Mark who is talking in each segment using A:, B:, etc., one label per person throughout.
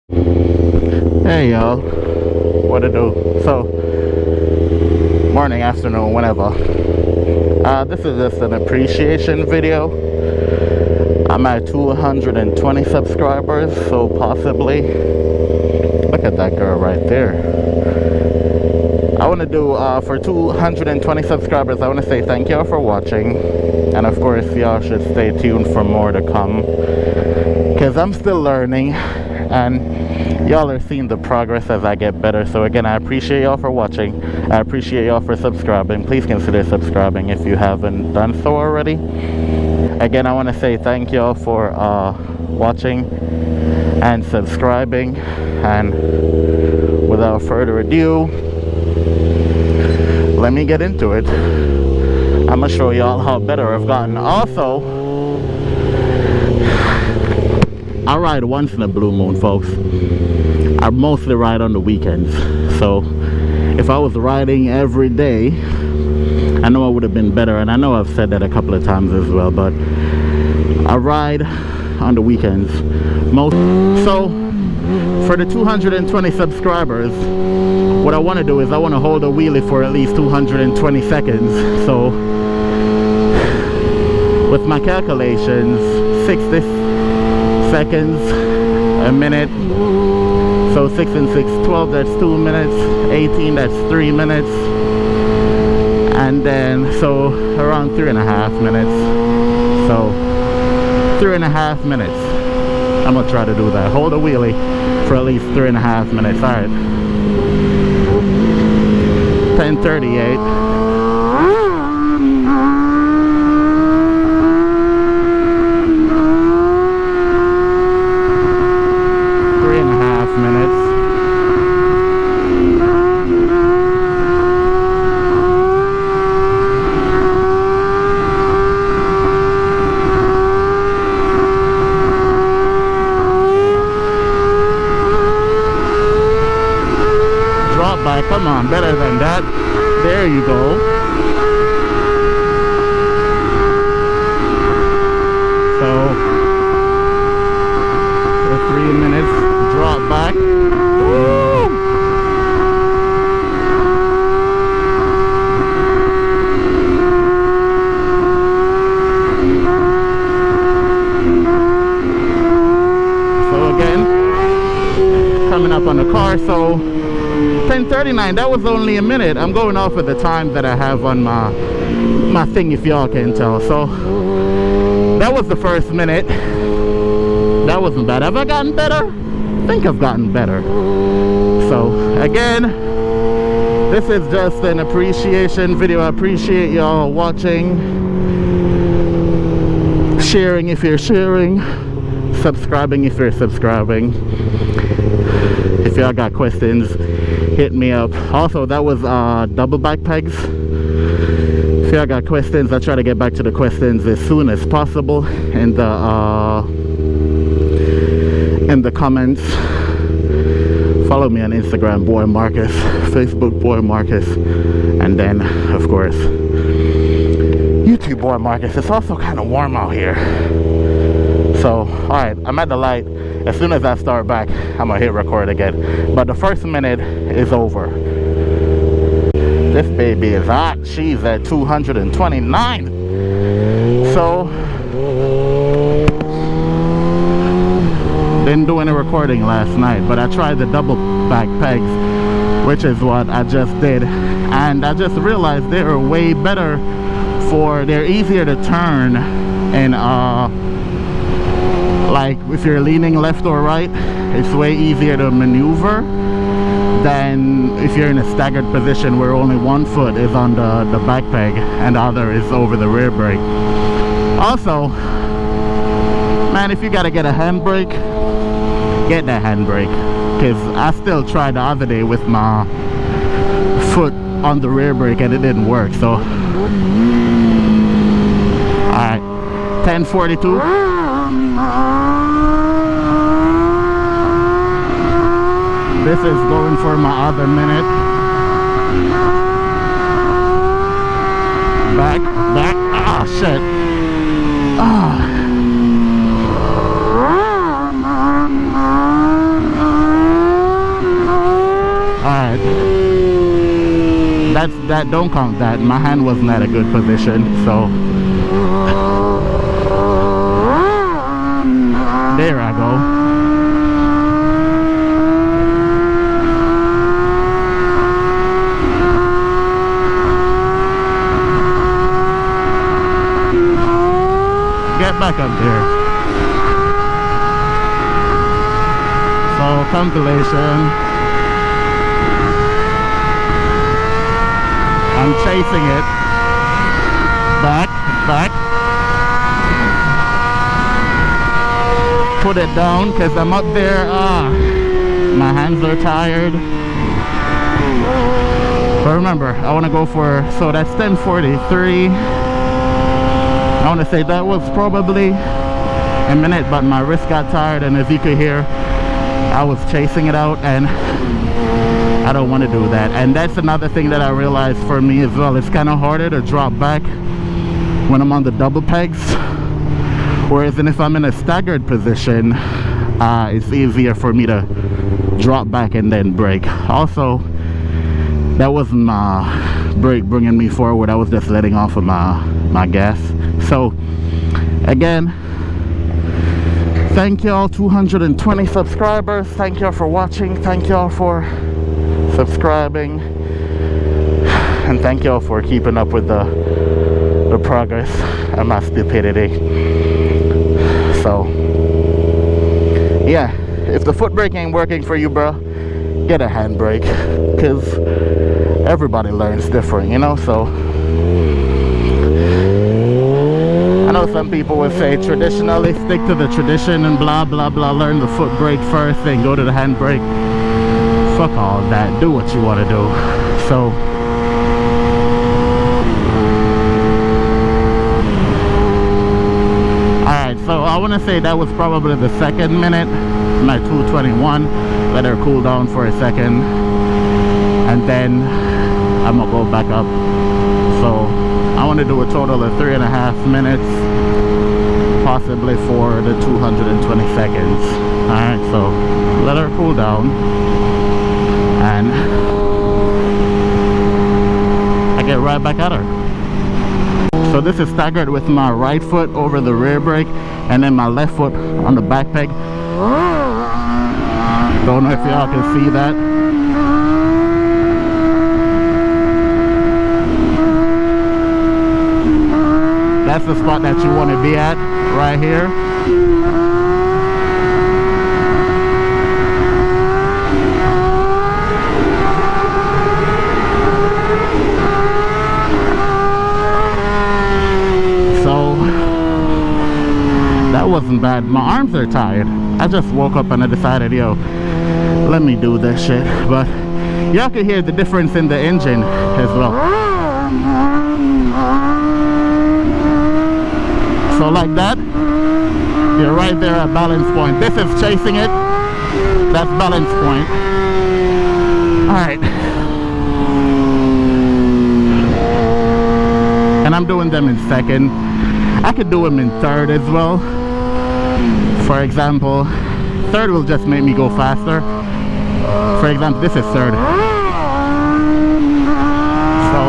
A: Hey y'all, what to do? So, morning, afternoon, whenever. This is just an appreciation video. I'm at 220 subscribers, so possibly. Look at that girl right there. I want to do, for 220 subscribers, I want to say thank y'all for watching. And of course, y'all should stay tuned for more to come. Because I'm still learning. And y'all are seeing the progress as I get better. So again, I appreciate y'all for watching. I appreciate y'all for subscribing. Please consider subscribing if you haven't done so already. Again, I want to say thank y'all for watching and subscribing. And without further ado, let me get into it. I'm gonna show y'all how better I've gotten. Also, I ride once in a blue moon, folks. I mostly ride on the weekends. So if I was riding every day, I know I would have been better. And I know I've said that a couple of times as well, but I ride on the weekends most. So for the 220 subscribers, what I want to do is I want to hold a wheelie for at least 220 seconds. So with my calculations, 60 seconds, a minute. So 6 and 6, 12, that's 2 minutes. 18, that's 3 minutes. And then, so around 3.5 minutes. So 3.5 minutes. I'm gonna try to do that. Hold a wheelie for at least 3.5 minutes. All right. 10:38. Come on, better than that. There you go. So, for 3 minutes, drop back. Woo! So again, coming up on the car, so 10:39, that was only a minute. I'm going off of the time that I have on my thing, if y'all can tell. So that was the first minute. That wasn't bad. Have I gotten better? I think I've gotten better. So again, this is just an appreciation video. I appreciate y'all watching, sharing if you're sharing, subscribing if you're subscribing. If y'all got questions, hit me up. Also, that was double back pegs. If y'all got questions, I try to get back to the questions as soon as possible in the comments. Follow me on Instagram, Boy Marcus, Facebook, Boy Marcus, and then of course YouTube, Boy Marcus. It's also kind of warm out here. So alright, I'm at the light. As soon as I start back, I'm gonna hit record again. But the first minute is over. This baby is hot. She's at 229. So, didn't do any recording last night, but I tried the double back pegs, which is what I just did. And I just realized they are way better they're easier to turn and like if you're leaning left or right, it's way easier to maneuver than if you're in a staggered position where only one foot is on the back peg and the other is over the rear brake. Also, man, if you gotta get a handbrake, get that handbrake, because I still tried the other day with my foot on the rear brake and it didn't work. So alright, 10:42. This is going for my other minute. Back. Ah, shit. Ah. that don't count that. My hand wasn't at a good position, so there I go. Get back up there. So compilation. I'm chasing it. Back. Put it down because I'm up there. My hands are tired. But remember, I want to go for, so that's 10:43. I want to say that was probably a minute, but my wrist got tired, and as you could hear, I was chasing it out, and I don't want to do that. And that's another thing that I realized for me as well. It's kind of harder to drop back when I'm on the double pegs, whereas if I'm in a staggered position, it's easier for me to drop back and then brake. Also, that wasn't my brake bringing me forward. I was just letting off of my gas. So again, thank y'all, 220 subscribers. Thank y'all for watching. Thank y'all for subscribing, and thank y'all for keeping up with the progress and my stupidity. So yeah, if the foot brake ain't working for you, bro, get a hand brake, because everybody learns different, you know. So I know some people would say traditionally stick to the tradition and blah blah blah, learn the foot brake first, then go to the hand brake. Fuck all that. Do what you want to do. So alright, so I want to say that was probably the second minute, my 2:21. Let her cool down for a second, and then I'm gonna go back up. So I want to do a total of 3.5 minutes, possibly for the 220 seconds. Alright, so let her cool down, and I get right back at her. So this is staggered with my right foot over the rear brake, and then my left foot on the back peg. Don't know if y'all can see that. That's the spot that you want to be at, right here. So that wasn't bad. My arms are tired. I just woke up and I decided, yo, let me do this shit. But y'all can hear the difference in the engine as well. So like that, you're right there at balance point. This is chasing it. That's balance point. Alright. And I'm doing them in second. I could do them in third as well. For example, third will just make me go faster. For example, this is third. So,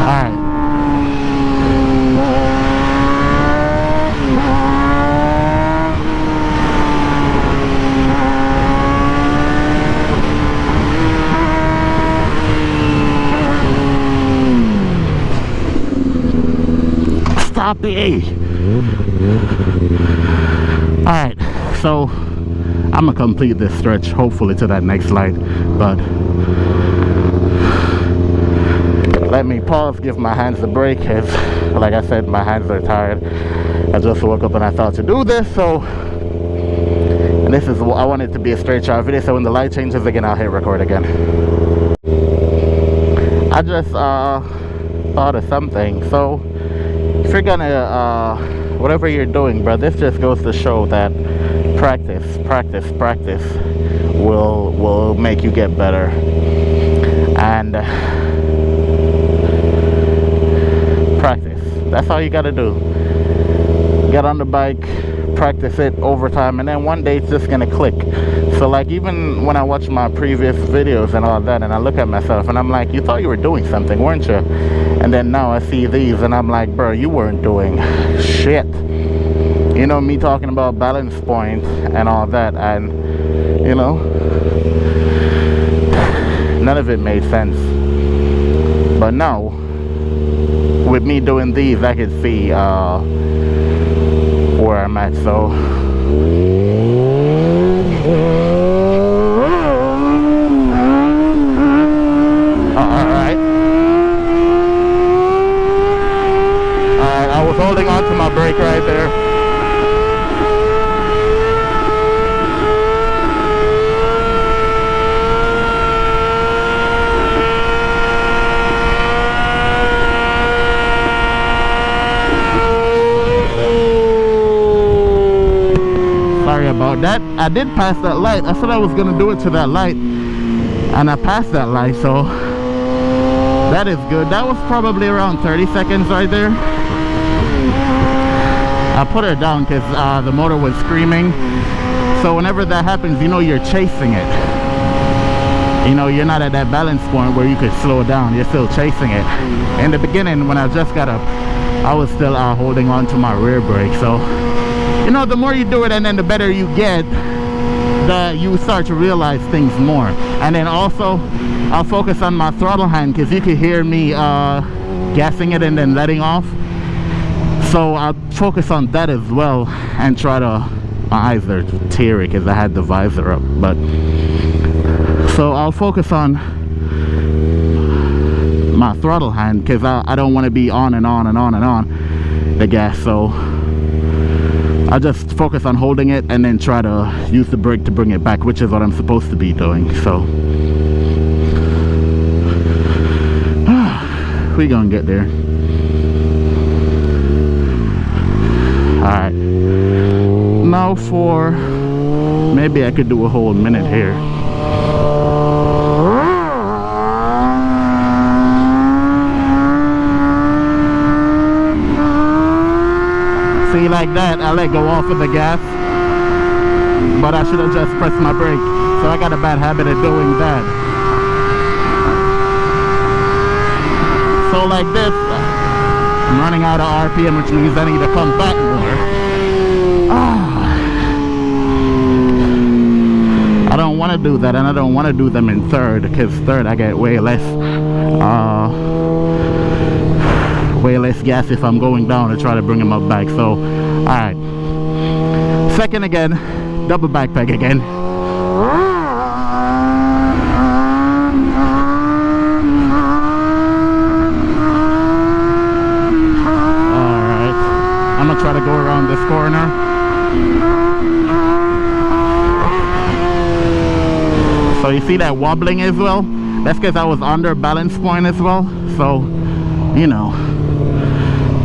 A: alright. Stop the A. Alright, so I'm gonna complete this stretch, hopefully to that next light, but let me pause, give my hands a break, because like I said, my hands are tired. I just woke up and I thought to do this, so, and this is, I want it to be a straight shot video, so when the light changes again, I'll hit record again. I just thought of something. So if you're gonna whatever you're doing, bro, this just goes to show that practice will make you get better. And practice, that's all you gotta do. Get on the bike, practice it over time, and then one day it's just gonna click. So like, even when I watch my previous videos and all that, and I look at myself and I'm like, you thought you were doing something, weren't you? And then now I see these and I'm like, bro, you weren't doing shit. You know, me talking about balance point and all that, and you know, none of it made sense. But now, with me doing these, I can see where I'm at. So alright, I was holding on to my brake right there. About that, I did pass that light. I said I was gonna do it to that light, and I passed that light, so that is good. That was probably around 30 seconds right there. I put her down because the motor was screaming, so whenever that happens, you know, you're chasing it. You know, you're not at that balance point where you could slow down. You're still chasing it. In the beginning, when I just got up, I was still holding on to my rear brake. So you know, the more you do it, and then the better you get, you start to realize things more. And then also, I'll focus on my throttle hand, because you can hear me gassing it and then letting off. So I'll focus on that as well, and try to, my eyes are teary because I had the visor up. But so I'll focus on my throttle hand, because I don't want to be on and on and on and on the gas. So I just focus on holding it and then try to use the brake to bring it back, which is what I'm supposed to be doing. So we gonna get there. Alright, now for, maybe I could do a whole minute here. See, like that, I let go off of the gas, but I should have just pressed my brake. So I got a bad habit of doing that. So like this, I'm running out of RPM, which means I need to come back more. I don't want to do that, and I don't want to do them in third, because third I get way less gas if I'm going down to try to bring them up back. So alright, second again, double backpack again. Alright, I'm gonna try to go around this corner. So you see that wobbling as well? That's because I was under balance point as well. So, you know,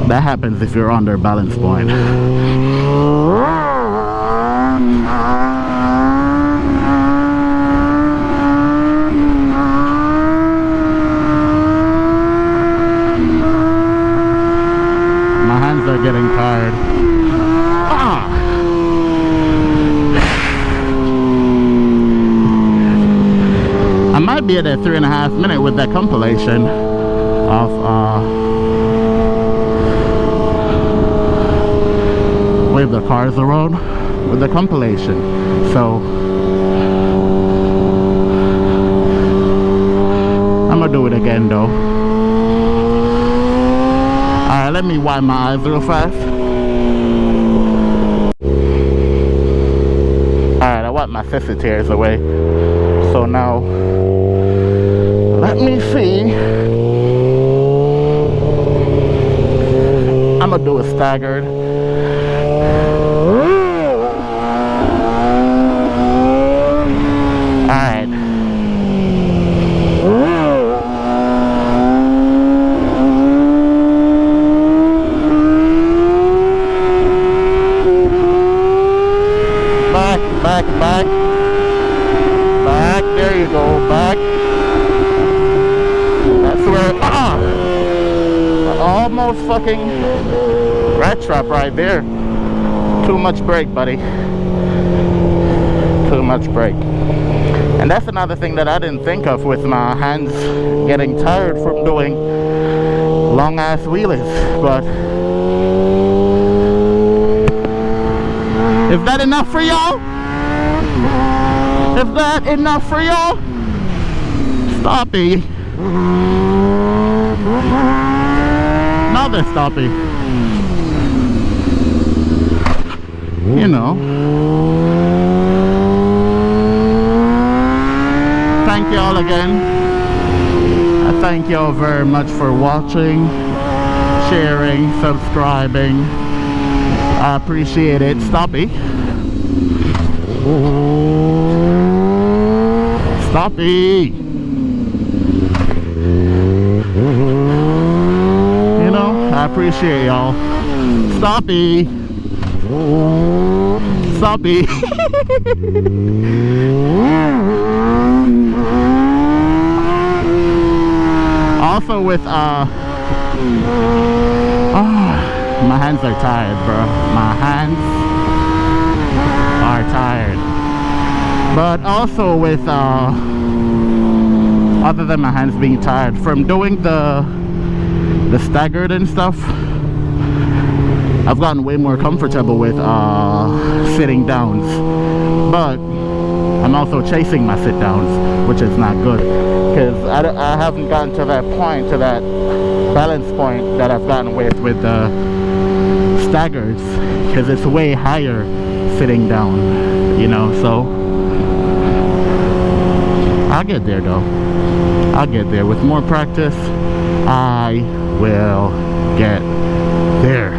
A: that happens if you're under balance point. My hands are getting tired. I might be at a 3.5 minute with that compilation of Wave the Cars around with the compilation. So I'm gonna do it again though. Alright, let me wipe my eyes real fast. Alright, I wiped my sister tears away. So now let me see. I'm gonna do a staggered. Alright. Back. Back, there you go, back. That's where, almost fucking rat trap right there. Too much brake, buddy. Too much brake. And that's another thing that I didn't think of with my hands getting tired from doing long ass wheelies. But is that enough for y'all? Is that enough for y'all? Stoppy. Another stoppy. You know. Thank y'all again. I thank y'all very much for watching, sharing, subscribing. I appreciate it. Stoppy. Stoppy. You know, I appreciate y'all. Stoppy. Stoppy. Also with my hands are tired, bro. My hands are tired. But also with other than my hands being tired from doing the staggered and stuff, I've gotten way more comfortable with sitting downs. But I'm also chasing my sit downs, which is not good, because I haven't gotten to that point, to that balance point that I've gotten with the staggers, because it's way higher sitting down, you know. So I'll get there though. I'll get there with more practice. I will get there.